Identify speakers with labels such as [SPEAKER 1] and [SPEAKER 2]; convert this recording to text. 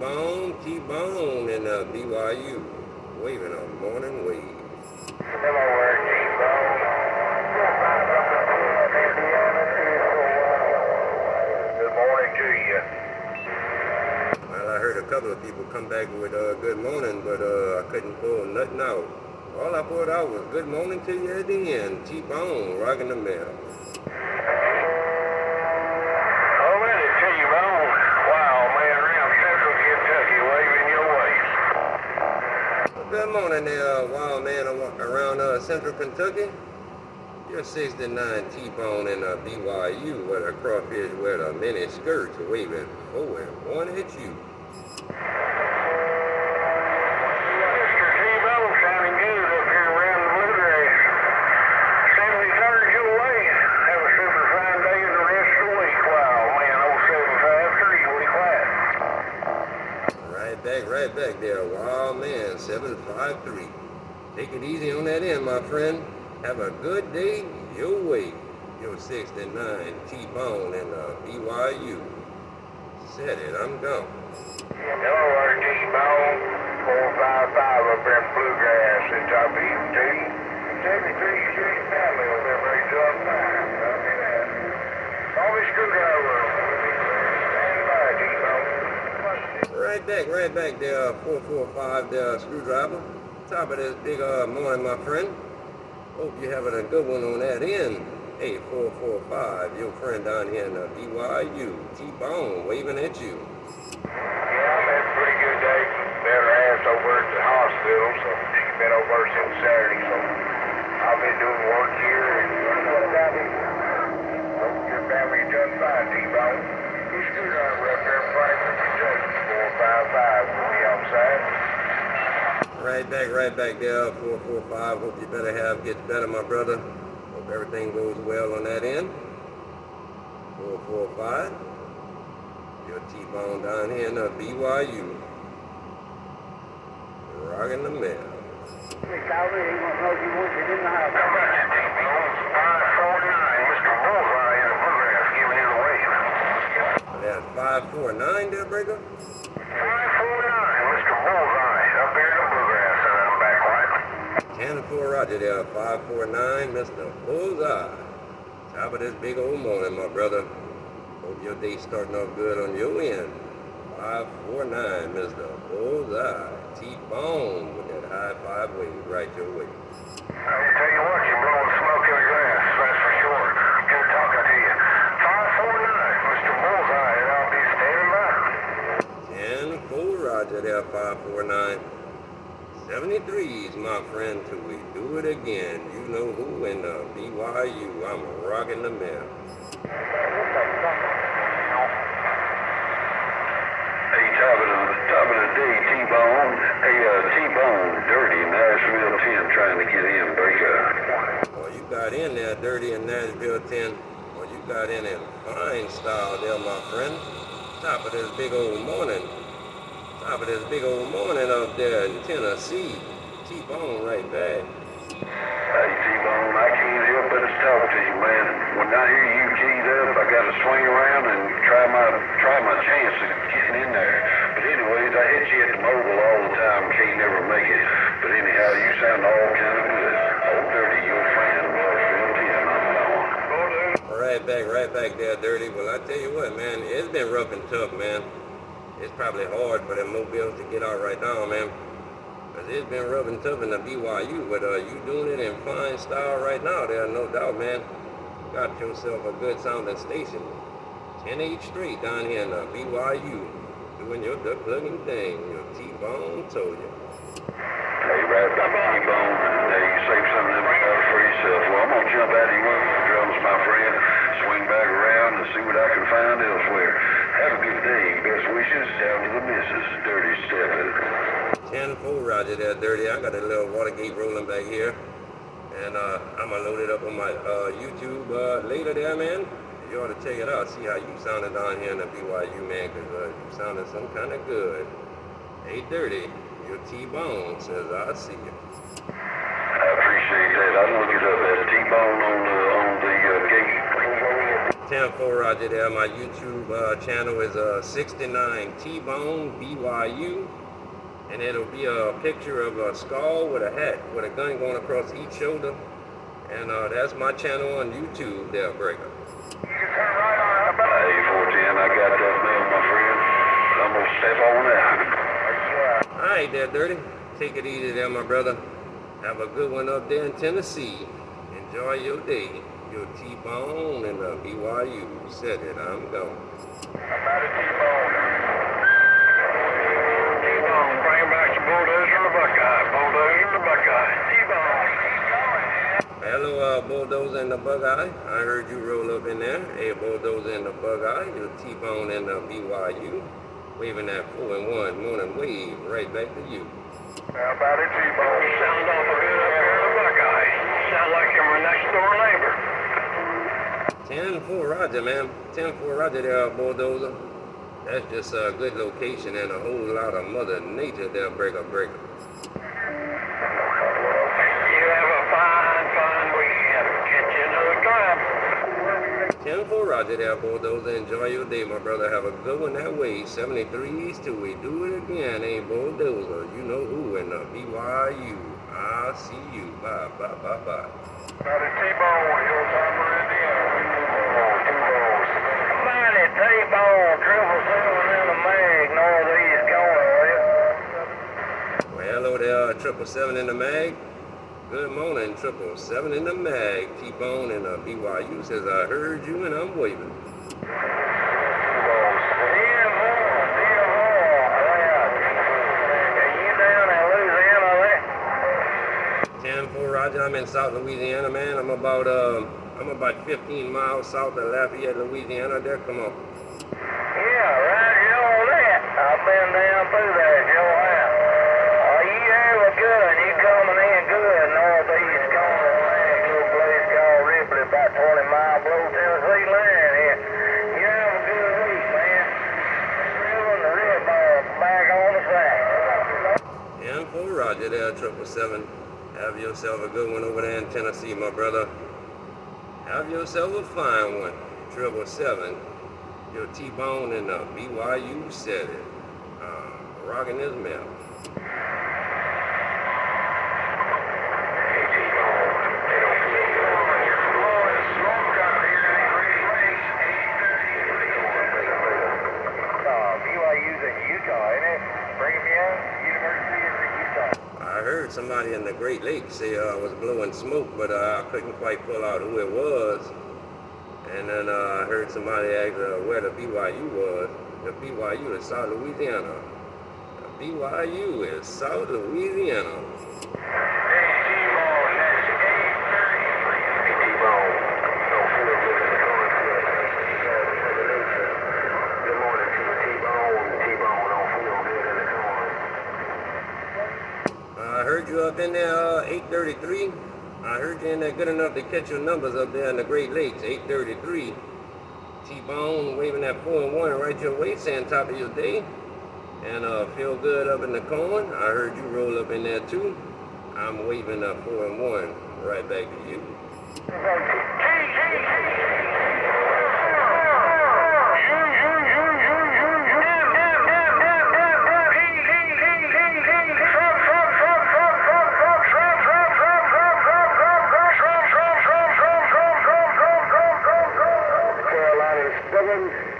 [SPEAKER 1] T-Bone in BYU, waving a morning wave.
[SPEAKER 2] Hello, T-Bone. Good morning to you.
[SPEAKER 1] Well, I heard a couple of people come back with good morning, but I couldn't pull nothing out. All I pulled out was good morning to you at the end. T-Bone rocking the mail. Good morning there, wild man around central Kentucky. You're 69 T-Bone in BYU with a crawfish with a mini skirt waving forward, one at you.
[SPEAKER 2] Mr. T-Bone sounding good up here around the bluegrass. 73rd your way. Have a super fine day and the rest of the week. Wow, man, 075-3, we quiet.
[SPEAKER 1] Right back there, wild man, 753. Take it easy on that end, my friend. Have a good day your way. Your 69 T-Bone in BYU. Said it, I'm gone.
[SPEAKER 2] Hello, T-Bone. 455 up there in bluegrass at top of ET. 73 Street family over there, very tough time. Call me screwdriver. Stand by, T-Bone.
[SPEAKER 1] Right back there, 445 there, screwdriver. Top of this big morning, my friend. Hope you're having a good one on that end. Hey, 445, your friend down here in BYU, T-Bone waving at you.
[SPEAKER 2] Yeah, I've had a pretty good day. Better ass over at the hospital, so she's been over since Saturday, so I've been doing work here and hope your family done fine, T-Bone. Your screwdriver up there in Franklin, Kentucky, 455, we'll be outside.
[SPEAKER 1] Right back there, 445. Hope you gets better, my brother. Hope everything goes well on that end. 445. Your T-Bone down here in BYU. Rocking the mail.
[SPEAKER 2] Hey, Calvin, he wants to know if you want it in the house. How about you, T-Bone? 549, Mr. Bullseye in the bluegrass, giving you the wave.
[SPEAKER 1] That's 549 there, Breaker?
[SPEAKER 2] 549, Mr. Bullseye, up here in the bluegrass, and I'm back right.
[SPEAKER 1] 10-4 Roger there, 549, Mr. Bullseye. Top of this big old morning, my brother. Hope your day's starting off good on your end. 549, Mr. Bullseye. T-Bone with that high five wave right your way.
[SPEAKER 2] I'll tell you what, you're blowing smoke in the grass, that's for sure. Good talking to you. 549, Mr. Bullseye, and I'll be standing by.
[SPEAKER 1] 10-4 Roger there, 549. 73s, my friend, till we do it again. You know who in BYU. I'm rocking the mail.
[SPEAKER 2] Hey, top of the day, T-Bone. Hey, T-Bone, Dirty, Nashville 10, trying to get in, breaker.
[SPEAKER 1] Well, you got in there, Dirty in Nashville 10. Well, you got in fine style there, my friend. Top of this big old morning. Top of this big old morning up there in Tennessee. T-Bone right back.
[SPEAKER 2] Hey, T-Bone, I can't help but talk to you, man. When I hear you keyed up, I got to swing around and try my chance of getting in there. But anyways, I hit you at the mobile all the time. Can't never make it. But anyhow, you sound all kind of good. Old Dirty, your friend, Nashville 10, I'm gone.
[SPEAKER 1] Right back there, Dirty. Well, I tell you what, man, it's been rough and tough, man. It's probably hard for them mobiles to get out right now, man. Because it's been rough and tough in the BYU, but you doing it in fine style right now there, no doubt, man. Got yourself a good sounding station. 10-8 straight down here in BYU. Doing your duck plugging thing. Your T-Bone told you.
[SPEAKER 2] Hey, right back T-Bone. Hey, you save some of them for yourself. Well, I'm going to jump out of your drums, my friend. Swing back around and see what I can find elsewhere. Have a good day. Best wishes down to the missus. Dirty stepping.
[SPEAKER 1] 10-4 Roger there, Dirty. I got a little Watergate rolling back here. And I'm going to load it up on my YouTube later there, man. You ought to check it out. See how you sounded down here in the BYU, man, because you sounded some kind of good. Hey, Dirty, your T-Bone says, I'll see you.
[SPEAKER 2] I appreciate that. I'll look it up. That T-Bone on the gate.
[SPEAKER 1] 10-4 Roger there. My YouTube channel is 69 T-Bone BYU. And it'll be a picture of a skull with a hat with a gun going across each shoulder. And that's my channel on YouTube there, Breaker.
[SPEAKER 2] Hey, 410, I got that mail, my friend. I'm gonna step on out.
[SPEAKER 1] Alright there, Dirty. Take it easy there, my brother. Have a good one up there in Tennessee. Enjoy your day. Your T-Bone and the BYU. Said it, I'm gone.
[SPEAKER 2] I'm out of T-Bone. T-Bone, bring back the bulldozer and the buckeye. Bulldozer and the buckeye. T-Bone.
[SPEAKER 1] Hello, Bulldozer and the Buckeye. I heard you roll up in there. Hey, Bulldozer and the Buckeye. Your T-Bone and the BYU. Waving that 4-1 morning wave right back to you.
[SPEAKER 2] How about it, T-Bone? You sound awful good up here in the buckeye. Sound like you're my next door neighbor.
[SPEAKER 1] 10-4 Roger, man. 10-4 Roger there, Bulldozer. That's just a good location and a whole lot of Mother Nature there, Breaker.
[SPEAKER 2] You have a fine weekend. Catch you another time.
[SPEAKER 1] 10-4 Roger there, Bulldozer. Enjoy your day, my brother. Have a good one that way. 73s till we do it again, ain't Bulldozer? You know who in the BYU. I'll see you. Bye.
[SPEAKER 2] About a T-Bone, Hilltopper, Indiana. T-Bone. Mighty T-Bone, 777 in the mag, northeast going,
[SPEAKER 1] Well, hello there, 777 in the mag. Good morning, 777 in the mag. T-Bone and BYU says, I heard you and I'm waving. 10-4 Roger, I'm in South Louisiana, man. I'm about 15 miles south of Lafayette, Louisiana. There, come on.
[SPEAKER 2] Yeah, right, you know that. I've been down through there, Joe. You ever good? You coming in good, northeast corner, little place called Ripley, about 20 mile below Tennessee line here. You have a good week, man. Feeling the rib ball back on the side.
[SPEAKER 1] 10-4 Roger there, 777. Have yourself a good one over there in Tennessee, my brother. Have yourself a fine one. 777. Your T-Bone and BYU said it. Rocking his mail.
[SPEAKER 2] BYU's in Utah, isn't it? Brigham Young University is in Utah.
[SPEAKER 1] I heard somebody in the Great Lakes say was blowing smoke, but I couldn't quite pull out who it was. And then I heard somebody ask where the BYU was. The BYU is South Louisiana. The BYU is South Louisiana. I heard you up in there, 833. I heard you in there good enough to catch your numbers up there in the Great Lakes, 833. T-Bone waving that 4-1 right your way, saying top of your day. And feel good up in the corn. I heard you roll up in there too. I'm waving that 4-1 right back to you.
[SPEAKER 2] Carolina's 7